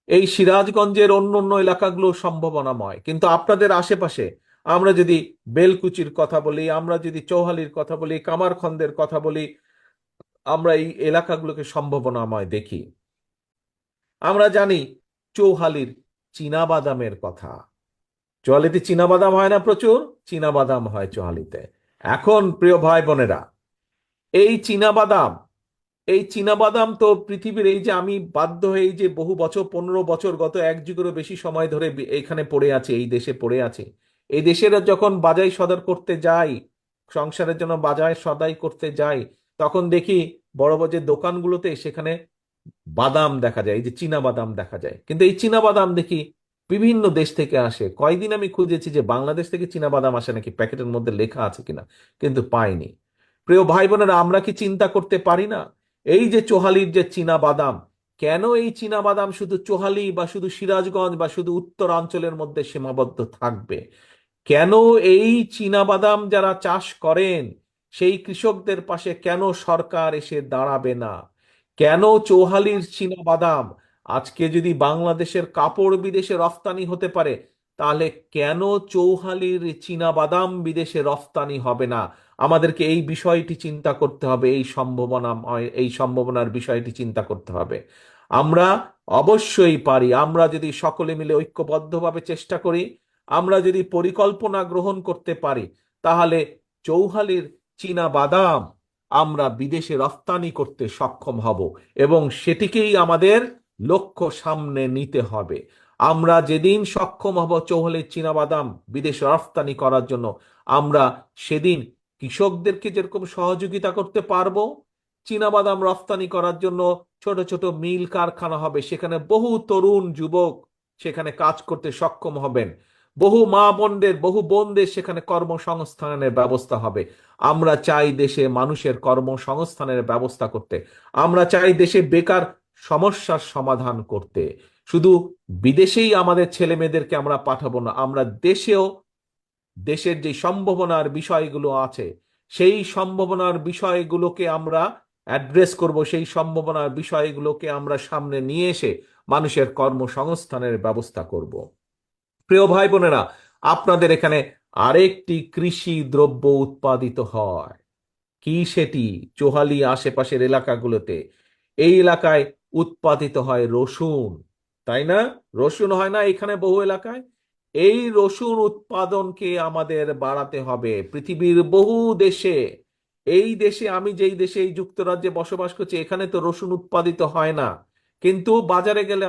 এই সিরাজগঞ্জের অন্য অন্য এলাকাগুলো সম্ভাবনাময়, কিন্তু আপনাদের আশেপাশে আমরা যদি বেলকুচির কথা বলি, আমরা যদি চৌহালির কথা বলি, কামারখন্দের কথা বলি, আমরা এই এলাকাগুলোকে সম্ভাবনাময় দেখি। আমরা জানি চৌহালির চীনাবাদামের কথা। চুয়ালিতে চীনাবাদাম হয় না প্রচুর? চীনাবাদাম হয় চুয়ালিতে। এখন প্রিয় ভাই বোনেরা, এই চীনাবাদাম এই চীনাবাদাম তো পৃথিবীর, এই যে আমি বাধ্য হয়ে এই যে বহু বছর, 15 বছর, গত এক যুগেরও বেশি সময় ধরে এইখানে পড়ে আছে, এই দেশে পড়ে আছে। এই দেশের যখন বাজাই সদাই করতে যাই, সংসারের জন্য বাজার সদাই করতে যাই, তখন দেখি বড় বড় যে দোকানগুলোতে সেখানে বাদাম দেখা যায়, এই যে চীনা বাদাম দেখা যায়। কিন্তু এই চীনা বাদাম দেখি বিভিন্ন দেশ থেকে আসে। কয়দিন আমি খুঁজেছি যে বাংলাদেশ থেকে চীনা বাদাম আসে নাকি, প্যাকেটের মধ্যে লেখা আছে কিনা, কিন্তু পাইনি। প্রিয় ভাই বোনেরা, আমরা কি চিন্তা করতে পারি না এই যে চোহালির যে চীনা বাদাম, কেন এই চীনা বাদাম শুধু চোহালি বা শুধু সিরাজগঞ্জ বা শুধু উত্তরাঞ্চলের মধ্যে সীমাবদ্ধ থাকবে? কেন এই চীনা বাদাম যারা চাষ করেন সেই কৃষকদের পাশে কেন সরকার এসে দাঁড়াবে না? কেন চৌহালির চীনা বাদাম আজকে যদি বাংলাদেশের কাপড় বিদেশে রফতানি হতে পারে, তাহলে কেন চৌহালির চীনা বাদাম বিদেশে রফতানি হবে না? আমাদেরকে এই বিষয়টি চিন্তা করতে হবে, এই সম্ভাবনার বিষয়টি চিন্তা করতে হবে। আমরা অবশ্যই পারি, আমরা যদি সকলে মিলে ঐক্যবদ্ধভাবে চেষ্টা করি, আমরা যদি পরিকল্পনা গ্রহণ করতে পারি, তাহলে চৌহালির চীনা বাদাম আমরা বিদেশে রফতানি করতে সক্ষম হব, এবং সেটিকেই আমাদের লক্ষ্য সামনে নিতে হবে। আমরা যেদিন সক্ষম হব চৌহালির চীনা বাদাম বিদেশে রফতানি করার জন্য, আমরা সেদিন কৃষকদেরকে যেরকম সহযোগিতা করতে পারবো, চীনা বাদাম রফতানি করার জন্য ছোট ছোট মিল কারখানা হবে, সেখানে বহু তরুণ যুবক সেখানে কাজ করতে সক্ষম হবেন। বহু মা বোনদের, বহু বোনদের সেখানে কর্মসংস্থানের ব্যবস্থা হবে। আমরা চাই দেশে মানুষের কর্মসংস্থানের ব্যবস্থা করতে। আমরা চাই দেশে বেকার সমস্যার সমাধান করতে। শুধু বিদেশেই আমাদের ছেলে মেয়েদেরকে আমরা পাঠাবো না, আমরা দেশেও দেশের যে সম্ভাবনার বিষয়গুলো আছে সেই সম্ভাবনার বিষয়গুলোকে আমরা অ্যাড্রেস করব, সেই সম্ভাবনার বিষয়গুলোকে আমরা সামনে নিয়ে এসে মানুষের কর্মসংস্থানের ব্যবস্থা করব। প্রিয় ভাই বোনেরা, আপনাদের এখানে আরেকটি কৃষি দ্রব্য উৎপাদিত হয়। কি সেটি? চোহালি আশেপাশের এলাকাগুলোতে, এই এলাকায় উৎপাদিত হয় রসুন, তাই না? রসুন হয় না এখানে বহু এলাকায়? এই রসুন উৎপাদনকে আমাদের বাড়াতে হবে পৃথিবীর বহু দেশে। এই দেশে, আমি যেই দেশে, এই যুক্তরাজ্যে বসবাস করছি, এখানে তো রসুন উৎপাদিত হয় না, কিন্তু বাজারে গেলে